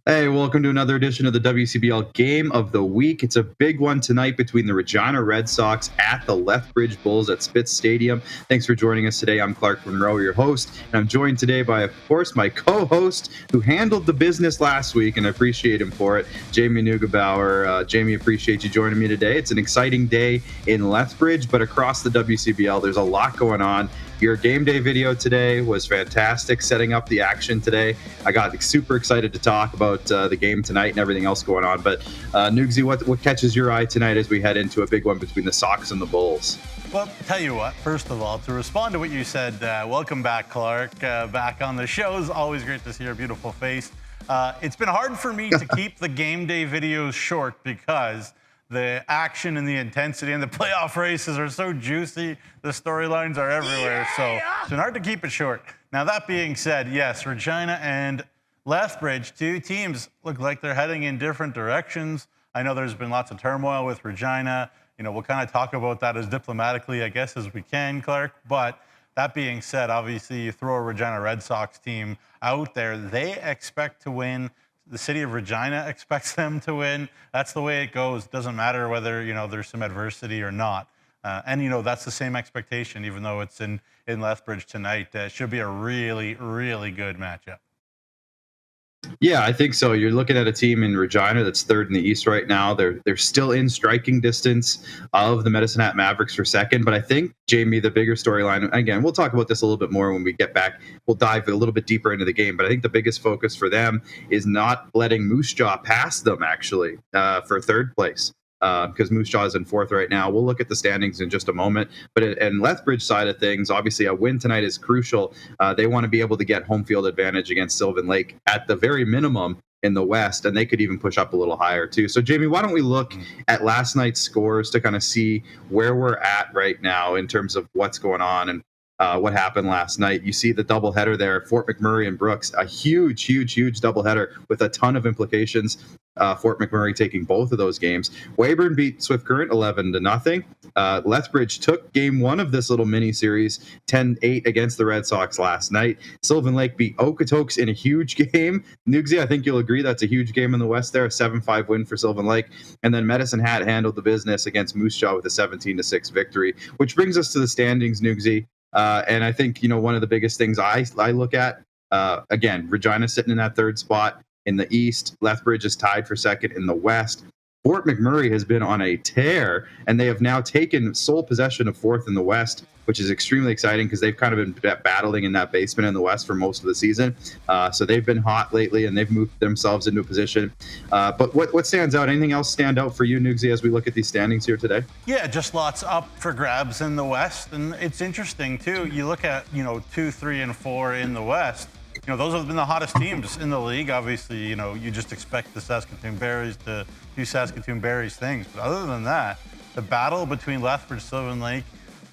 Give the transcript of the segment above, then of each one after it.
Hey, welcome to another edition of the WCBL Game of the Week. It's a big one tonight between the Regina Red Sox at the Lethbridge Bulls at Spitz Stadium. Thanks for joining us today. I'm Clark Monroe, your host, and I'm joined today by, of course, my co-host who handled the business last week, and I appreciate him for it, Jamie Neugebauer. Jamie, appreciate you joining me today. It's an exciting day in Lethbridge, but across the WCBL, there's a lot going on. Your game day video today was fantastic, setting up the action today. I got super excited to talk about the game tonight and everything else going on. But Nugsy, what catches your eye tonight as we head into a big one between the Sox and the Bulls? Well, tell you what, first of all, to respond to what you said, welcome back, Clark, back on the show. It's always great to see your beautiful face. It's been hard for me to keep the game day videos short because the action and the intensity and the playoff races are so juicy. The storylines are everywhere. So it's been hard to keep it short. Now, that being said, yes, Regina and Lethbridge, two teams look like they're heading in different directions. I know there's been lots of turmoil with Regina. You know, we'll kind of talk about that as diplomatically, I guess, as we can, Clark. But that being said, obviously, you throw a Regina Red Sox team out there, they expect to win. The city of Regina expects them to win. That's the way it goes. It doesn't matter whether, there's some adversity or not. And that's the same expectation, even though it's in Lethbridge tonight. Should be a really, really good matchup. Yeah, I think so. You're looking at a team in Regina that's third in the East right now. They're still in striking distance of the Medicine Hat Mavericks for second. But I think, Jamie, the bigger storyline, again, we'll talk about this a little bit more when we get back. We'll dive a little bit deeper into the game. But I think the biggest focus for them is not letting Moose Jaw pass them, actually, for third place. Because Moose Jaw is in fourth right now. We'll look at the standings in just a moment. But in Lethbridge side of things, obviously a win tonight is crucial. They want to be able to get home field advantage against Sylvan Lake at the very minimum in the West, and they could even push up a little higher too. So, Jamie, why don't we look at last night's scores to kind of see where we're at right now in terms of what's going on and what happened last night. You see the doubleheader there, Fort McMurray and Brooks, a huge doubleheader with a ton of implications. Fort McMurray taking both of those games. Weyburn beat Swift Current 11-0. Lethbridge took game one of this little mini series 10-8 against the Red Sox last night. Sylvan Lake beat Okotoks in a huge game. Nugsy, I think you'll agree that's a huge game in the West there, a 7-5 win for Sylvan Lake. And then Medicine Hat handled the business against Moose Jaw with a 17-6 victory, which brings us to the standings, Nugsy. And I think, one of the biggest things I look at, again, Regina sitting in that third spot in the East. Lethbridge is tied for second in the West. Fort McMurray has been on a tear, and they have now taken sole possession of fourth in the West, which is extremely exciting because they've kind of been battling in that basement in the West for most of the season. So they've been hot lately, and they've moved themselves into a position. But what stands out? Anything else stand out for you, Nugsy, as we look at these standings here today? Yeah, just lots up for grabs in the West. And it's interesting, too. You look at, 2, 3, and 4 in the West. Those have been the hottest teams in the league. Obviously, you just expect the Saskatoon Berries to do Saskatoon Berries things. But other than that, the battle between Lethbridge, Sylvan Lake,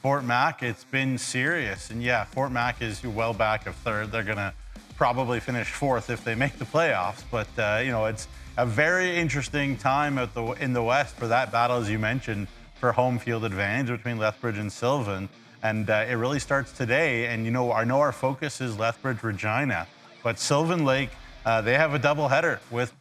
Fort Mac, it's been serious. And yeah, Fort Mac is well back of third. They're going to probably finish fourth if they make the playoffs. But, it's a very interesting time in the West for that battle, as you mentioned, for home field advantage between Lethbridge and Sylvan. And it really starts today. And, I know our focus is Lethbridge, Regina, but Sylvan Lake, they have a doubleheader with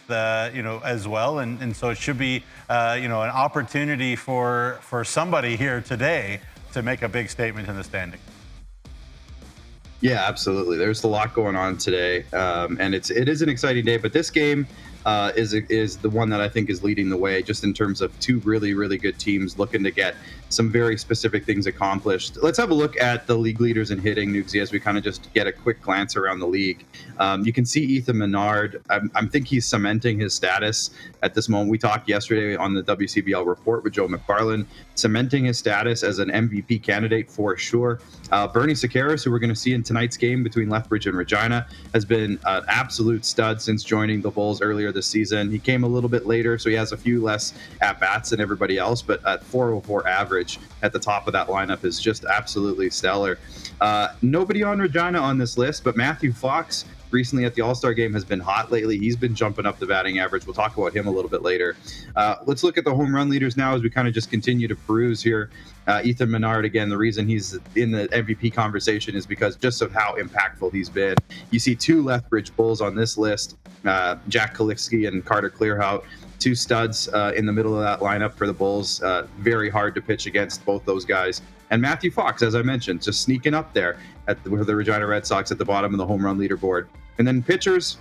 as well. And so it should be, an opportunity for somebody here today to make a big statement in the standing. Yeah, absolutely. There's a lot going on today. And it is an exciting day, but this game is the one that I think is leading the way just in terms of two really, really good teams looking to get some very specific things accomplished. Let's have a look at the league leaders in hitting, Nugsy, as we kind of just get a quick glance around the league. You can see Ethan Menard. I think he's cementing his status at this moment. We talked yesterday on the WCBL report with Joe McFarland, cementing his status as an MVP candidate for sure. Bernie Sakaris, who we're going to see in tonight's game between Lethbridge and Regina, has been an absolute stud since joining the Bulls earlier this season. He came a little bit later, so he has a few less at-bats than everybody else, but at 404 average at the top of that lineup is just absolutely stellar. Nobody on Regina on this list, but Matthew Fox recently at the All-Star game has been hot lately. He's been jumping up the batting average. We'll talk about him a little bit later. Let's look at the home run leaders now as we kind of just continue to peruse here. Ethan Menard, again, the reason he's in the MVP conversation is because just of how impactful he's been. You see two Lethbridge Bulls on this list, Jack Kaliski and Carter Clearhout, two studs in the middle of that lineup for the Bulls. Very hard to pitch against both those guys. And Matthew Fox, as I mentioned, just sneaking up there with the Regina Red Sox at the bottom of the home run leaderboard. And then pitchers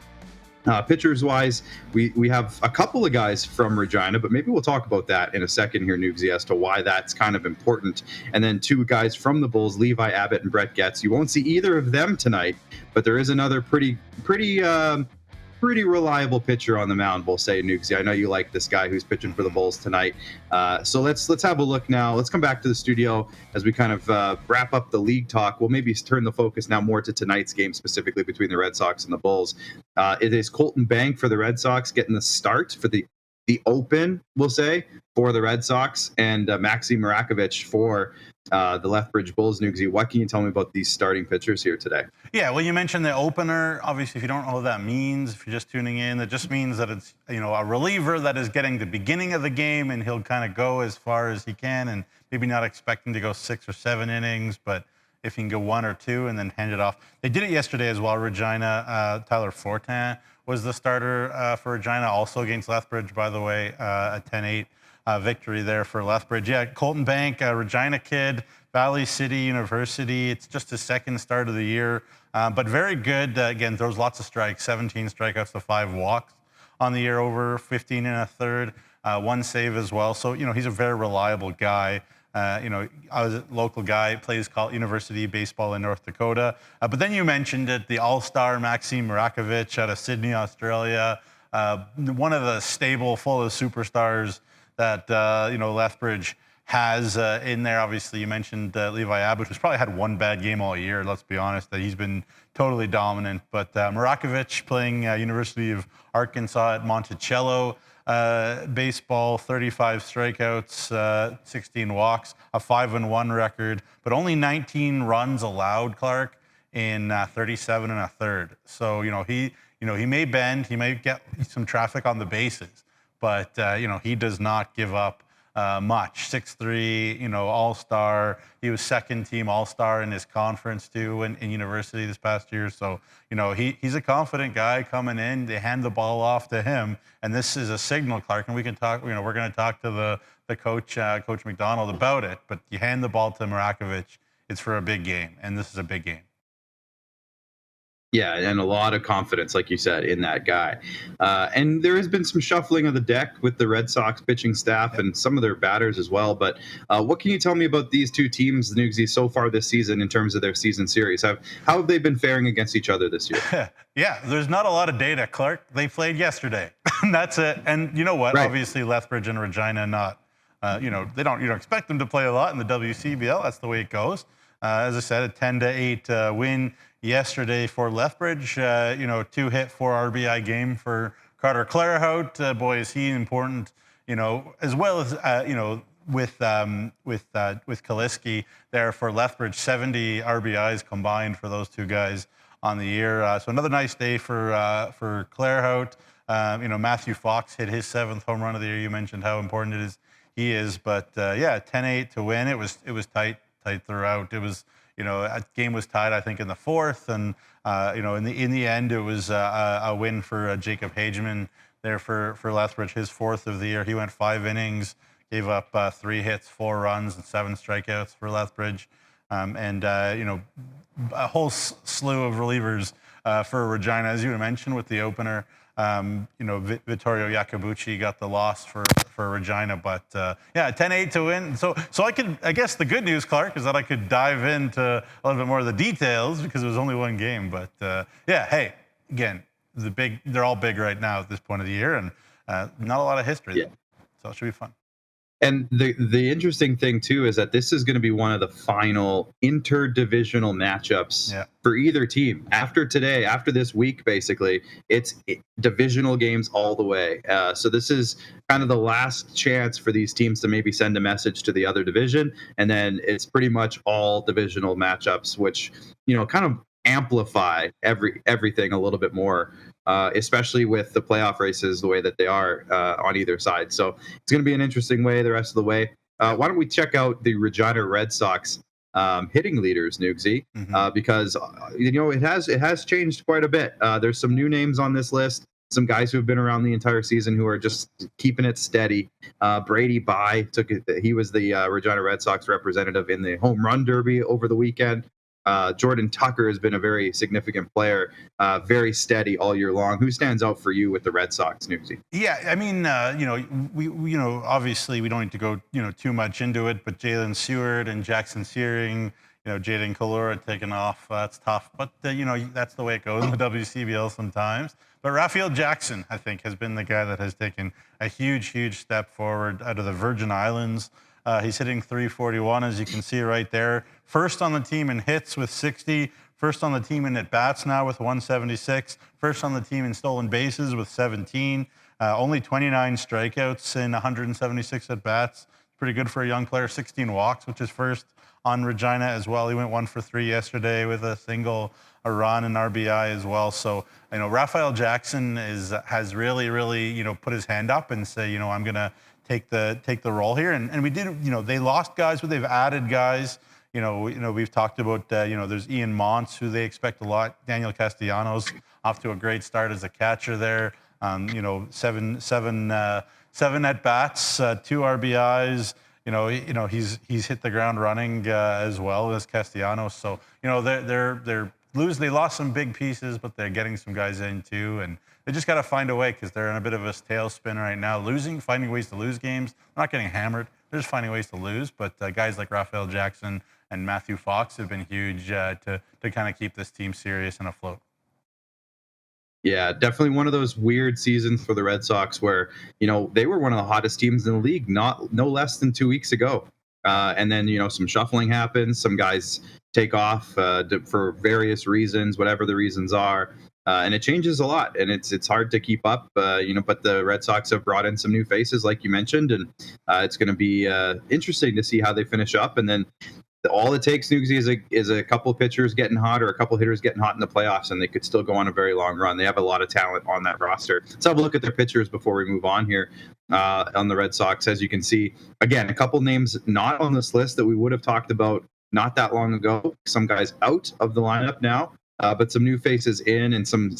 wise, we have a couple of guys from Regina, but maybe we'll talk about that in a second here, Nugsy, as to why that's kind of important. And then two guys from the Bulls, Levi Abbott and Brett Getz. You won't see either of them tonight, but there is another pretty reliable pitcher on the mound, we'll say, Nugsy. I know you like this guy who's pitching for the Bulls tonight. So let's have a look now. Let's come back to the studio as we kind of wrap up the league talk. We'll maybe turn the focus now more to tonight's game, specifically between the Red Sox and the Bulls. It is Colton Bank for the Red Sox getting the start for the open, we'll say, for the Red Sox, and Maxim Marakovich for the Lethbridge Bulls. Nugsy, what can you tell me about these starting pitchers here today? Yeah, well, you mentioned the opener. Obviously, if you don't know what that means, if you're just tuning in, it just means that it's, a reliever that is getting the beginning of the game, and he'll kind of go as far as he can, and maybe not expecting to go 6 or 7 innings, but if he can go 1 or 2 and then hand it off. They did it yesterday as well. Regina, Tyler Fortin was the starter for Regina, also against Lethbridge, by the way, a 10-8 victory there for Lethbridge. Yeah, Colton Bank, Regina kid, Valley City University. It's just his second start of the year, but very good. Again, throws lots of strikes, 17 strikeouts to 5 walks on the year, over 15 and a third, 1 save as well. So, he's a very reliable guy. I was a local guy, plays University baseball in North Dakota. But then you mentioned it, the all-star Maxim Marakovich out of Sydney, Australia. One of the stable full of superstars that, Lethbridge has in there. Obviously, you mentioned Levi Abbott, who's probably had 1 bad game all year, let's be honest, that he's been totally dominant. But Marakovich playing University of Arkansas at Monticello, baseball, 35 strikeouts, 16 walks, a 5-1 record, but only 19 runs allowed, Clark, in 37 and a third. So, he may bend, he may get some traffic on the bases, but, he does not give up much. 6'3", all-star. He was second-team all-star in his conference, too, in university this past year. So, he's a confident guy coming in. They hand the ball off to him, and this is a signal, Clark, and we can talk, we're going to talk to the coach, Coach McDonald, about it, but you hand the ball to Marakovich, it's for a big game, and this is a big game. Yeah, and a lot of confidence, like you said, in that guy. And there has been some shuffling of the deck with the Red Sox pitching staff and some of their batters as well. But what can you tell me about these two teams, Nugsy, so far this season in terms of their season series? How have they been faring against each other this year? Yeah, there's not a lot of data, Clark. They played yesterday. That's it. And you know what? Right. Obviously, Lethbridge and Regina not, you don't expect them to play a lot in the WCBL. That's the way it goes. As I said, a 10-8 win yesterday for Lethbridge. 2-hit, 4 RBI game for Carter Clearhout. Boy, is he important, as well as, with Kaliski there for Lethbridge, 70 RBIs combined for those two guys on the year. So another nice day for Clearhout. Matthew Fox hit his 7th home run of the year. You mentioned how important he is. But 10-8 to win. It was tight throughout. It was, a game was tied, I think, in the 4th, and in the end, it was a win for Jacob Hageman there for Lethbridge, his 4th of the year. He went 5 innings, gave up 3 hits, 4 runs, and 7 strikeouts for Lethbridge, and a whole slew of relievers for Regina, as you mentioned, with the opener. Vittorio Iacobucci got the loss for Regina, but 10-8 to win. So I guess the good news, Clark, is that I could dive into a little bit more of the details because it was only 1 game. But hey, again, they're all big right now at this point of the year, and not a lot of history. Yeah. So it should be fun. And the interesting thing, too, is that this is going to be one of the final interdivisional matchups for either team. After today, after this week, basically, it's divisional games all the way. So this is kind of the last chance for these teams to maybe send a message to the other division. And then it's pretty much all divisional matchups, which, kind of amplify everything a little bit more, especially with the playoff races the way that they are on either side. So it's going to be an interesting way the rest of the way. Why don't we check out the Regina Red Sox hitting leaders, Nugsy? Because it has changed quite a bit. There's some new names on this list. Some guys who have been around the entire season who are just keeping it steady. Brady Bye he was the Regina Red Sox representative in the home run derby over the weekend. Jordan Tucker has been a very significant player, very steady all year long. Who stands out for you with the Red Sox, Newsy? Yeah, I mean, we obviously we don't need to go, too much into it, but Jalen Seward and Jackson Searing, Jaden Kalora taking off, that's tough. But, that's the way it goes in the WCBL sometimes. But Raphael Jackson, I think, has been the guy that has taken a huge step forward out of the Virgin Islands. He's hitting .341, as you can see right there. First on the team in hits with 60. First on the team in at-bats now with 176. First on the team in stolen bases with 17. Only 29 strikeouts in 176 at-bats. Pretty good for a young player. 16 walks, which is first on Regina as well. He went 1 for 3 yesterday with a single, a run, and RBI as well. So, Raphael Jackson has really, put his hand up and say, I'm going to take the role here. And we did, they lost guys, but they've added guys. We've talked about, there's Ian Montz, who they expect a lot. Daniel Castellanos off to a great start as a catcher there. Seven at bats, 2 RBIs. He's hit the ground running as well as Castellanos. So they lost some big pieces, but they're getting some guys in too, and they just got to find a way because they're in a bit of a tailspin right now. Finding ways to lose games. They're not getting hammered. They're just finding ways to lose. But guys like Raphael Jackson and Matthew Fox have been huge to kind of keep this team serious and afloat. Yeah, definitely one of those weird seasons for the Red Sox where, they were one of the hottest teams in the league no less than 2 weeks ago. And then, some shuffling happens. Some guys take off for various reasons, whatever the reasons are. And it changes a lot, and it's hard to keep up, but the Red Sox have brought in some new faces, like you mentioned, and it's going to be interesting to see how they finish up. And then all it takes, Nugsy, is a couple of pitchers getting hot or a couple of hitters getting hot in the playoffs, and they could still go on a very long run. They have a lot of talent on that roster. Let's have a look at their pitchers before we move on here on the Red Sox. As you can see, again, a couple names not on this list that we would have talked about not that long ago. Some guys out of the lineup now. But some new faces in, and some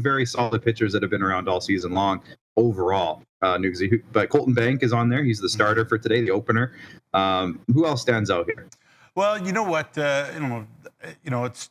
very solid pitchers that have been around all season long overall. Nugsy, but Colton Bank is on there. He's the starter for today, the opener. Who else stands out here? Well, you know what?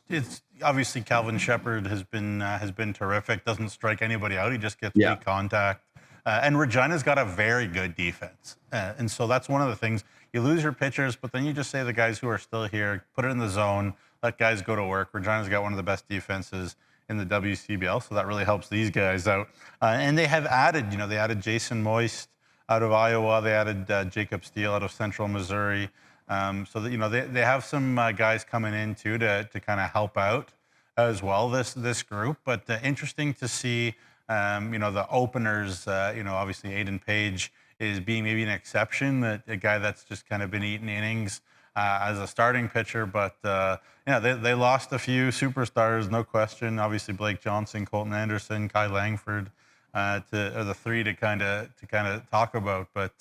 It's obviously Calvin Shepard has been terrific. Doesn't strike anybody out. He just gets big contact. And Regina's got a very good defense, and so that's one of the things. You lose your pitchers, but then you just say the guys who are still here, put it in the zone. Let guys go to work. Regina's got one of the best defenses in the WCBL, so that really helps these guys out. And they have added, they added Jason Moist out of Iowa. They added Jacob Steele out of Central Missouri. So that, they have some guys coming in too to kind of help out as well, this group. But interesting to see, the openers, obviously Aiden Page is being maybe an exception, that a guy that's just kind of been eating innings as a starting pitcher, but they lost a few superstars, no question. Obviously, Blake Johnson, Colton Anderson, Kai Langford, are the three to kind of talk about. But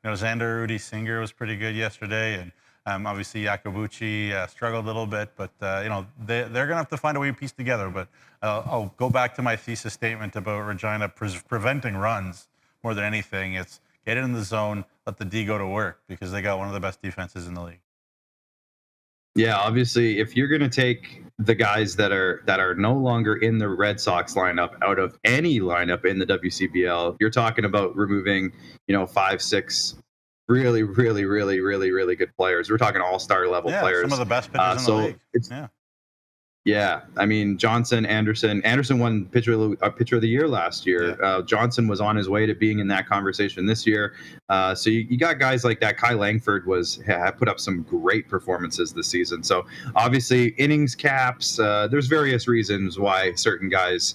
Xander Rudy Singer was pretty good yesterday, and obviously Yacobucci struggled a little bit. But they're gonna have to find a way to piece together. But I'll go back to my thesis statement about Regina preventing runs more than anything. It's get it in the zone, let the D go to work, because they got one of the best defenses in the league. Yeah, obviously, if you're going to take the guys that are no longer in the Red Sox lineup out of any lineup in the WCBL, you're talking about removing, 5, 6 really good players. We're talking all-star level players. Some of the best pitchers in the league. Yeah, I mean, Anderson won pitcher of the year last year. Yeah. Johnson was on his way to being in that conversation this year. So you got guys like that. Kai Langford put up some great performances this season. So obviously innings caps. There's various reasons why certain guys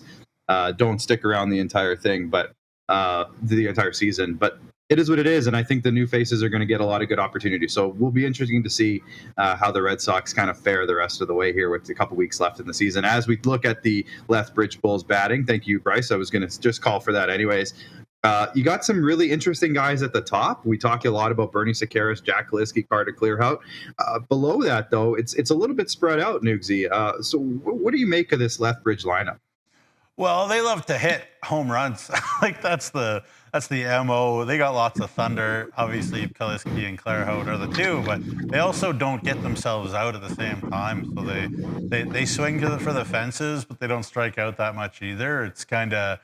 don't stick around the entire thing, but the entire season. But It is what it is, and I think the new faces are going to get a lot of good opportunities. So we'll be interesting to see how the Red Sox kind of fare the rest of the way here with a couple weeks left in the season. As we look at the Lethbridge Bulls batting, thank you, Bryce. I was going to just call for that anyways. You got some really interesting guys at the top. We talk a lot about Bernie Sakaris, Jack Kaliski, Carter Clearhout. Below that, though, it's a little bit spread out, Nugsy. So what do you make of this Lethbridge lineup? Well, they love to hit home runs. Like that's the MO. They got lots of thunder. Obviously, Kaliski and Clairhout are the two, but they also don't get themselves out at the same time. So they swing for the fences, but they don't strike out that much either. It's kind of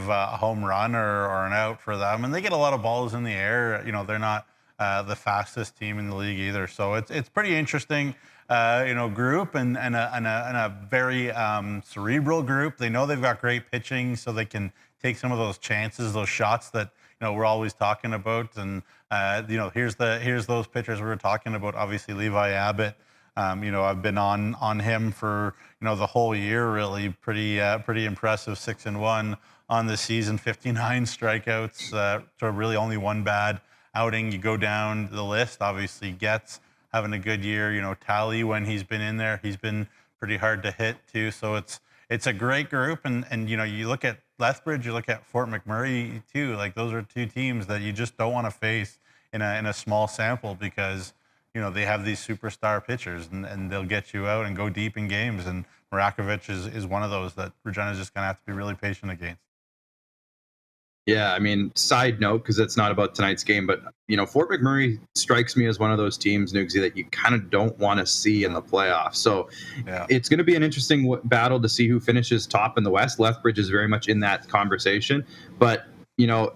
a home run or an out for them, and they get a lot of balls in the air. They're not the fastest team in the league either. So it's pretty interesting. Group and a very cerebral group. They know they've got great pitching, so they can take some of those chances, those shots that we're always talking about. And here's those pitchers we were talking about. Obviously, Levi Abbott. I've been on him for the whole year. Really, pretty impressive. 6-1 on the season. 59 strikeouts. So really only one bad outing. You go down the list. Obviously, Getz having a good year. Tally, when he's been in there, he's been pretty hard to hit too. So it's a great group. And you look at Lethbridge, you look at Fort McMurray too. Like those are two teams that you just don't want to face in a small sample because they have these superstar pitchers and they'll get you out and go deep in games. And Marakovich is one of those that Regina's just gonna have to be really patient against. Yeah, I mean, side note, because it's not about tonight's game, but Fort McMurray strikes me as one of those teams, Nugsy, that you kind of don't want to see in the playoffs. So Yeah. it's going to be an interesting battle to see who finishes top in the West. Lethbridge is very much in that conversation, but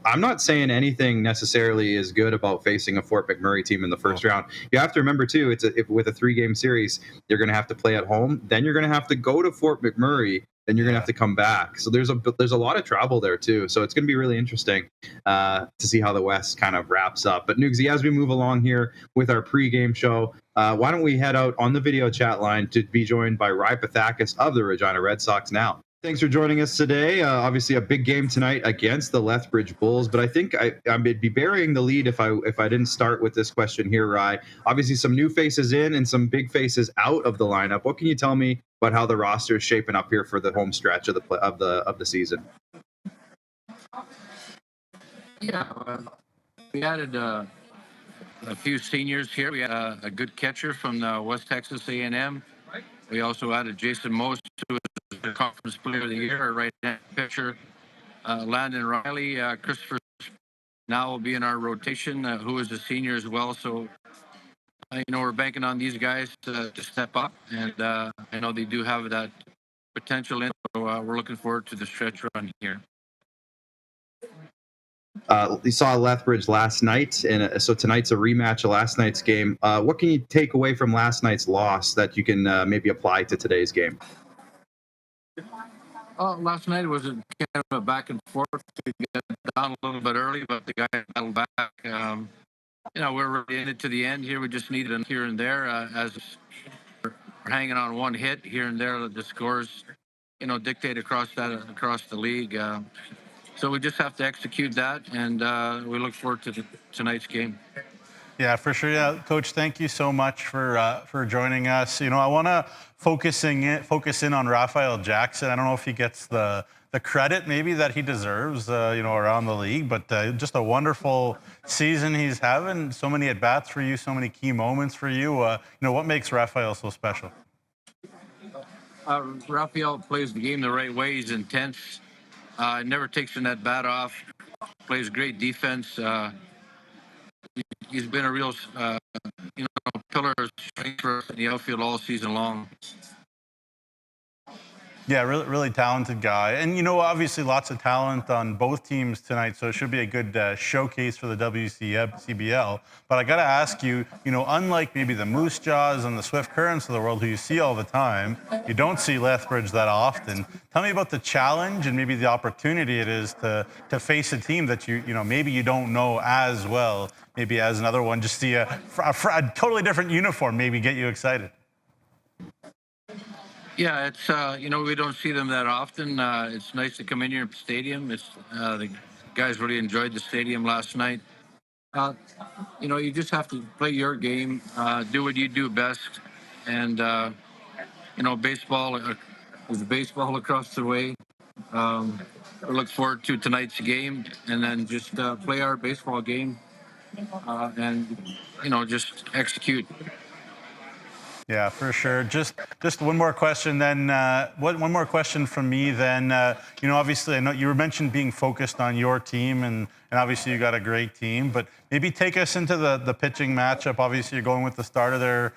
I'm not saying anything necessarily is good about facing a Fort McMurray team in the first round. You have to remember too, with a 3-game series, you're going to have to play at home. Then you're going to have to go to Fort McMurray. Then you're going to have to come back. So there's a lot of travel there too. So it's going to be really interesting to see how the West kind of wraps up. But Nugsy, as we move along here with our pregame show, why don't we head out on the video chat line to be joined by Ry Pathakis of the Regina Red Sox now. Thanks for joining us today. Obviously, a big game tonight against the Lethbridge Bulls, but I think I'd be burying the lead if I didn't start with this question here, Ry. Obviously, some new faces in and some big faces out of the lineup. What can you tell me about how the roster is shaping up here for the home stretch of the season? Yeah, we added a few seniors here. We had a good catcher from West Texas A&M. We also added Jason Most, who was the conference player of the year, our right-hand pitcher. Landon Riley, Christopher now will be in our rotation, who is a senior as well. So, we're banking on these guys to step up, and I know they do have that potential in. So we're looking forward to the stretch run here. You saw Lethbridge last night, and so tonight's a rematch of last night's game. What can you take away from last night's loss that you can maybe apply to today's game? Last night was kind of a back and forth to get down a little bit early, but the guy battled back. We're really in it to the end here. We just needed a here and there as we're hanging on one hit here and there. The scores, dictate across the league. So we just have to execute that, and we look forward to tonight's game. Yeah, for sure. Yeah, Coach, thank you so much for joining us. I want to focus in on Raphael Jackson. I don't know if he gets the credit maybe that he deserves, around the league, but just a wonderful season he's having. So many at bats for you, so many key moments for you. What makes Raphael so special? Raphael plays the game the right way. He's intense. Never takes an at bat off. Plays great defense. He's been a real, pillar of strength for us in the outfield all season long. Yeah, really, really talented guy. And, obviously lots of talent on both teams tonight, so it should be a good showcase for the WCBL. But I got to ask you, unlike maybe the Moose Jaws and the Swift Currents of the world who you see all the time, you don't see Lethbridge that often. Tell me about the challenge and maybe the opportunity it is to face a team that maybe you don't know as well, maybe as another one, just see a totally different uniform maybe get you excited. Yeah, it's we don't see them that often. It's nice to come in here at the stadium. It's guys really enjoyed the stadium last night. Uh, you just have to play your game, do what you do best, and baseball is baseball across the way. Um, we look forward to tonight's game, and then just play our baseball game, and just execute. Yeah, for sure. Just one more question then. One more question from me then. Obviously, I know you were mentioned being focused on your team, and obviously you got a great team. But maybe take us into the pitching matchup. Obviously, you're going with the starter there,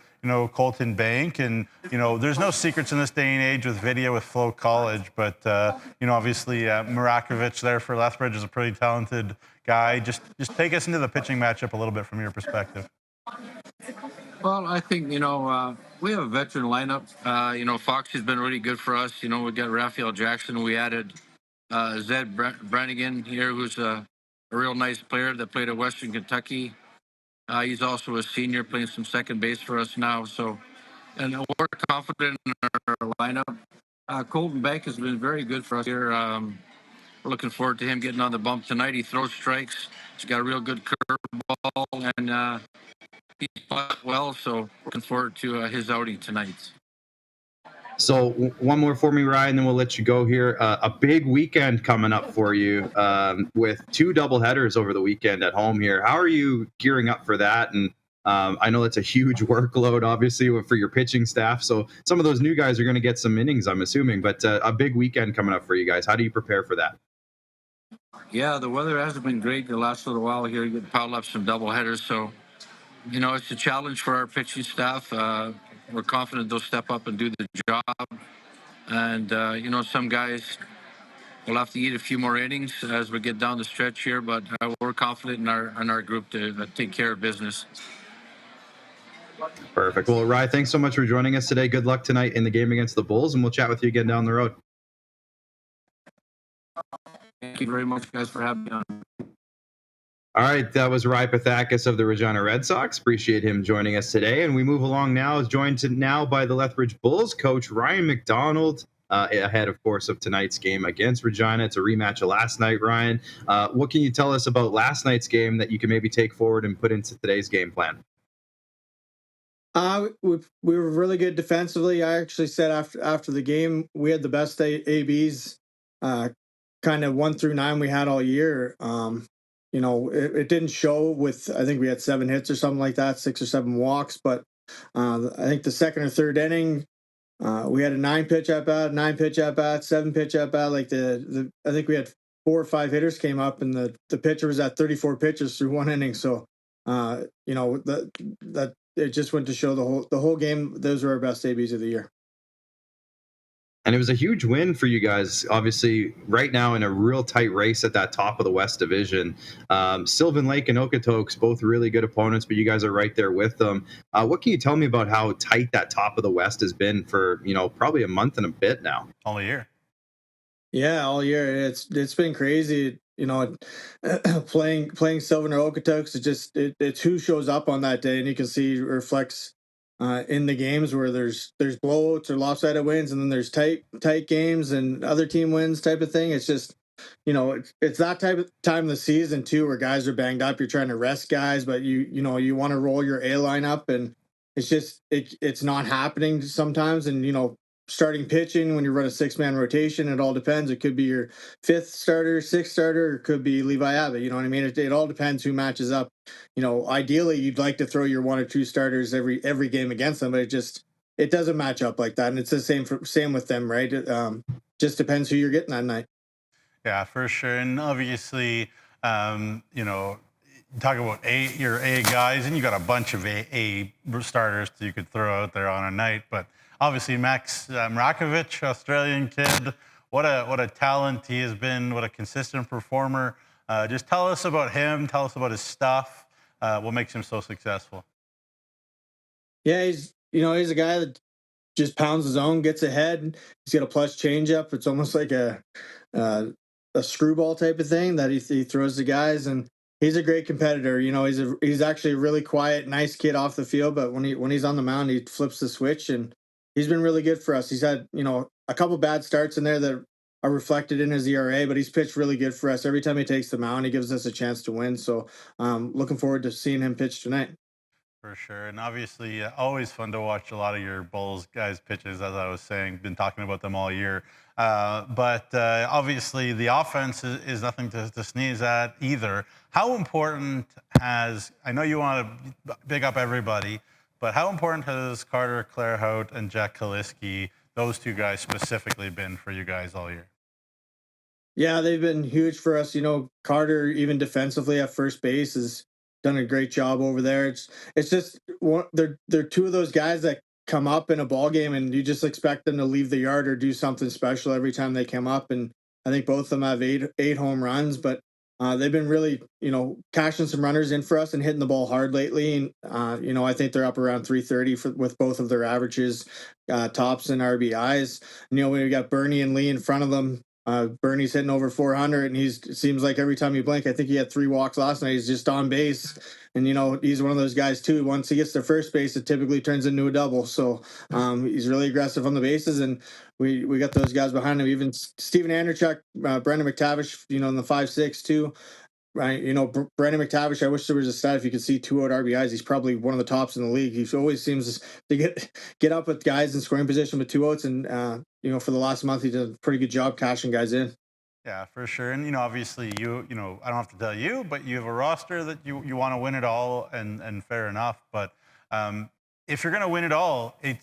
Colton Bank, and there's no secrets in this day and age with video with Flow College. But obviously Marakovich there for Lethbridge is a pretty talented guy. Just take us into the pitching matchup a little bit from your perspective. Well, I think we have a veteran lineup. Foxy's been really good for us. We got Raphael Jackson. We added Zed Brannigan here, who's a real nice player that played at Western Kentucky. He's also a senior playing some second base for us now. So, and we're confident in our lineup. Colton Bank has been very good for us here. We're looking forward to him getting on the bump tonight. He throws strikes. He's got a real good curveball, and he played well. So, looking forward to his outing tonight. So one more for me, Ryan, then we'll let you go here. A big weekend coming up for you with 2 doubleheaders over the weekend at home here. How are you gearing up for that? And I know it's a huge workload, obviously, for your pitching staff. So some of those new guys are going to get some innings, I'm assuming. But a big weekend coming up for you guys. How do you prepare for that? Yeah, the weather hasn't been great the last little while here. You get piled up some doubleheaders. So, it's a challenge for our pitching staff. We're confident they'll step up and do the job. And, some guys will have to eat a few more innings as we get down the stretch here, but we're confident in our group to take care of business. Perfect. Well, Ryan, thanks so much for joining us today. Good luck tonight in the game against the Bulls, and we'll chat with you again down the road. Thank you very much, guys, for having me on. All right, that was Ryan Pathakis of the Regina Red Sox. Appreciate him joining us today. And we move along now, joined now by the Lethbridge Bulls coach, Ryan McDonald, ahead, of course, of tonight's game against Regina. It's a rematch of last night, Ryan. What can you tell us about last night's game that you can maybe take forward and put into today's game plan? We were really good defensively. I actually said after the game, we had the best ABs, kind of 1 through 9 we had all year. It didn't show with, I think we had 7 hits or something like that, 6 or 7 walks. But I think the second or third inning, we had a 9-pitch at bat, 9-pitch at bat, 7-pitch at bat. Like I think we had 4 or 5 hitters came up, and the pitcher was at 34 pitches through 1 inning. So, that it just went to show the whole game. Those were our best ABs of the year. And it was a huge win for you guys, obviously, right now in a real tight race at that top of the West Division. Sylvan Lake and Okotoks, both really good opponents, but you guys are right there with them. What can you tell me about how tight that top of the West has been for, probably a month and a bit now? All year. Yeah, all year. It's been crazy. Playing Sylvan or Okotoks, it's who shows up on that day, and you can see reflects in the games where there's blowouts or lopsided wins, and then there's tight games and other team wins type of thing. It's just, it's that type of time of the season too, where guys are banged up. You're trying to rest guys, but you want to roll your A lineup, and it's just it's not happening sometimes. And starting pitching when you run a 6-man rotation, it all depends. It could be your 5th starter, 6th starter, or it could be Levi Abbott. You know what I mean? It all depends who matches up. Ideally you'd like to throw your 1 or 2 starters every game against them, but it doesn't match up like that. And it's the same with them, right? Just depends who you're getting that night. Yeah, for sure. And obviously, talk about your A guys, and you got a bunch of A starters that you could throw out there on a night, but obviously, Max Mrakovich, Australian kid, what a talent he has been, what a consistent performer. Just tell us about him, tell us about his stuff, what makes him so successful. Yeah, he's a guy that just pounds his own, gets ahead. He's got a plus changeup. It's almost like a screwball type of thing that he throws to guys, and he's a great competitor. He's actually a really quiet, nice kid off the field, but when he's on the mound, he flips the switch, and he's been really good for us. He's had, a couple bad starts in there that are reflected in his ERA, but he's pitched really good for us. Every time he takes the mound, he gives us a chance to win. So looking forward to seeing him pitch tonight. For sure. And obviously, always fun to watch a lot of your Bulls guys' pitches, as I was saying, been talking about them all year. But obviously, the offense is nothing to sneeze at either. How important I know you want to big up everybody, but how important has Carter Clairhout and Jack Kaliski, those two guys specifically, been for you guys all year? Yeah, they've been huge for us. Carter, even defensively at first base, has done a great job over there. It's just they're two of those guys that come up in a ball game, and you just expect them to leave the yard or do something special every time they come up. And I think both of them have eight home runs, but they've been really cashing some runners in for us and hitting the ball hard lately. And I think they're up around 330 with both of their averages, tops and RBIs. We got Bernie and Lee in front of them. Bernie's hitting over 400, and it seems like every time you blink, I think he had 3 walks last night. He's just on base, and he's one of those guys too. Once he gets to first base, it typically turns into a double. So he's really aggressive on the bases, and we got those guys behind him. Even Steven Anderchuk, Brendan McTavish, in the 5-6 too. Right, Brandon McTavish. I wish there was a stat if you could see 2 out RBIs. He's probably one of the tops in the league. He always seems to get up with guys in scoring position with 2 outs, and for the last month he did a pretty good job cashing guys in. Yeah, for sure. And obviously, I don't have to tell you, but you have a roster that you want to win it all, and fair enough. But if you're going to win it all, it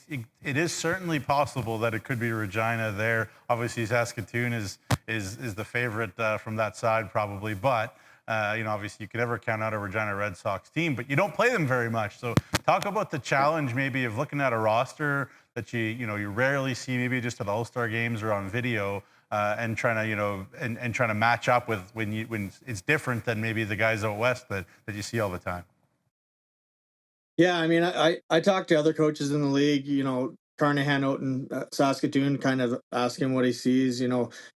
is certainly possible that it could be Regina there. Obviously, Saskatoon is the favorite from that side, probably, but. Obviously you could never count out a Regina Red Sox team, but you don't play them very much. So talk about the challenge maybe of looking at a roster that you rarely see, maybe just at All-Star games or on video, and trying to and trying to match up with when it's different than maybe the guys out west that you see all the time. Yeah, I mean, I talked to other coaches in the league. Carnahan out in Saskatoon, kind of ask him what he sees.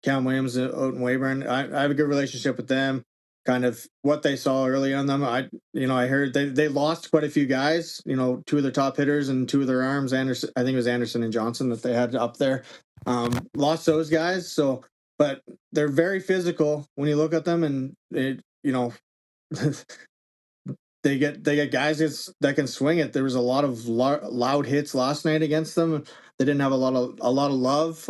Cam Williams out in Weyburn. I have a good relationship with them. Kind of what they saw early on them. I heard they lost quite a few guys. 2 of their top hitters and 2 of their arms. Anderson, I think it was Anderson and Johnson that they had up there. Lost those guys. So, but they're very physical when you look at them, and they get guys that can swing it. There was a lot of loud hits last night against them. They didn't have a lot of love.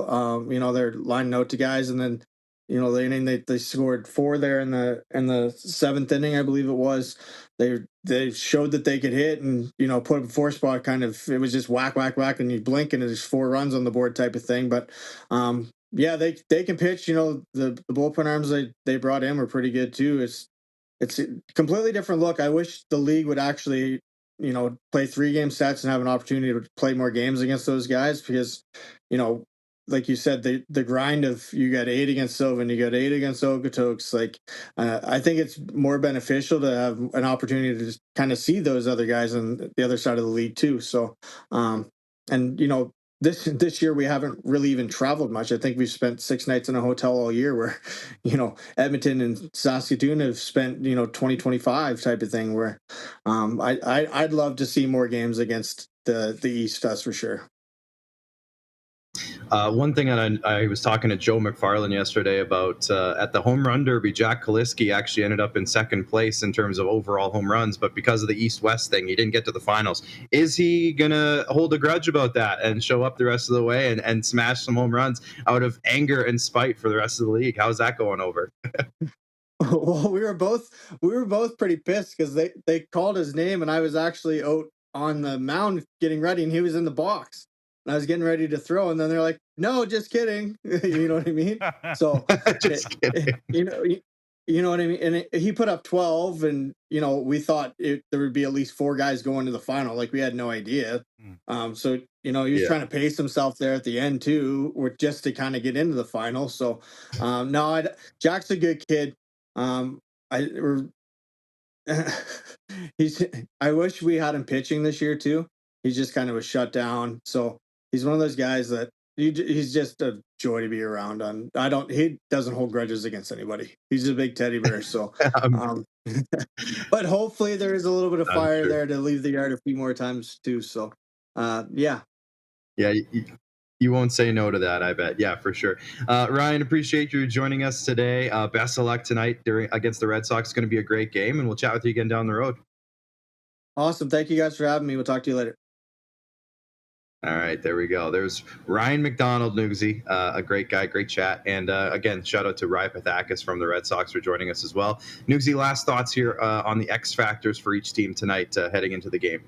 They're lining out to guys, and then the inning they scored 4 there in the 7th inning, I believe it was. They showed that they could hit, and put up a 4 spot. Kind of, it was just whack whack whack, and you blink and there's 4 runs on the board type of thing. But yeah, they can pitch. The bullpen arms they brought in were pretty good too. It's a completely different look. I wish the league would actually, play 3-game sets and have an opportunity to play more games against those guys, because, like you said, the grind of you got 8 against Sylvan, you got 8 against Okotoks. Like, I think it's more beneficial to have an opportunity to just kind of see those other guys on the other side of the league too. So, and this year we haven't really even traveled much. I think we've spent 6 nights in a hotel all year, where Edmonton and Saskatoon have spent 2025 type of thing, where I'd love to see more games against the East, that's for sure. One thing that I was talking to Joe McFarland yesterday about, at the home run derby, Jack Kaliski actually ended up in 2nd place in terms of overall home runs, but because of the East-West thing, he didn't get to the finals. Is he going to hold a grudge about that and show up the rest of the way and smash some home runs out of anger and spite for the rest of the league? How's that going over? Well, we were both pretty pissed, because they called his name, and I was actually out on the mound getting ready, and he was in the box. And I was getting ready to throw, and then they're like, "No, just kidding." You know what I mean? So, Just kidding. you know what I mean? And he put up 12, and we thought there would be at least 4 guys going to the final. Like, we had no idea. So he was trying to pace himself there at the end too, just to kind of get into the final. So, no, Jack's a good kid. I wish we had him pitching this year too. He's just kind of a shutdown. So he's one of those guys that he's just a joy to be around. He doesn't hold grudges against anybody. He's a big teddy bear. So, but hopefully there is a little bit of fire there to leave the yard a few more times too. So, yeah. Yeah, You won't say no to that, I bet. Yeah, for sure. Ryan, appreciate you joining us today. Best of luck tonight against the Red Sox. It's going to be a great game, and we'll chat with you again down the road. Awesome. Thank you guys for having me. We'll talk to you later. All right, there we go. There's Ryan McDonald, Nugsy, a great guy, great chat. And again, shout out to Ryan Pathakis from the Red Sox for joining us as well. Nugsy, last thoughts here on the X factors for each team tonight heading into the game.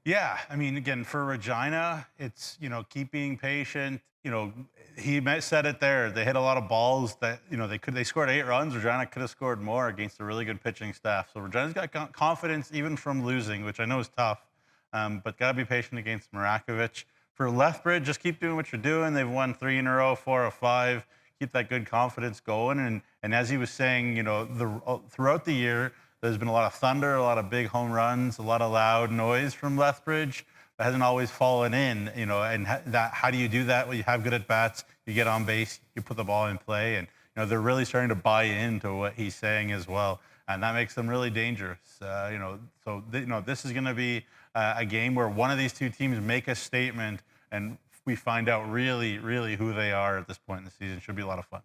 Yeah, I mean, again, for Regina, it's, keep being patient. He said it there. They hit a lot of balls that, they scored 8 runs. Regina could have scored more against a really good pitching staff. So Regina's got confidence even from losing, which I know is tough, but got to be patient against Marakovic. For Lethbridge, just keep doing what you're doing. They've won 3 in a row, 4 or 5. Keep that good confidence going. And as he was saying, throughout the year, there's been a lot of thunder, a lot of big home runs, a lot of loud noise from Lethbridge. That hasn't always fallen in, and how do you do that? Well, you have good at bats, you get on base, you put the ball in play, and they're really starting to buy into what he's saying as well, and that makes them really dangerous. So this is going to be a game where one of these two teams make a statement, and we find out really, really who they are at this point in the season. Should be a lot of fun.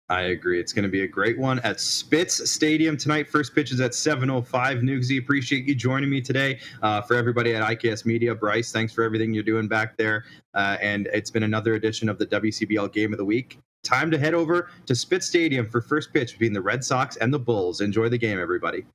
I agree. It's going to be a great one at Spitz Stadium tonight. First pitch is at 7:05. Nugsy, appreciate you joining me today. For everybody at IKS Media, Bryce, thanks for everything you're doing back there. And it's been another edition of the WCBL Game of the Week. Time to head over to Spitz Stadium for first pitch between the Red Sox and the Bulls. Enjoy the game, everybody.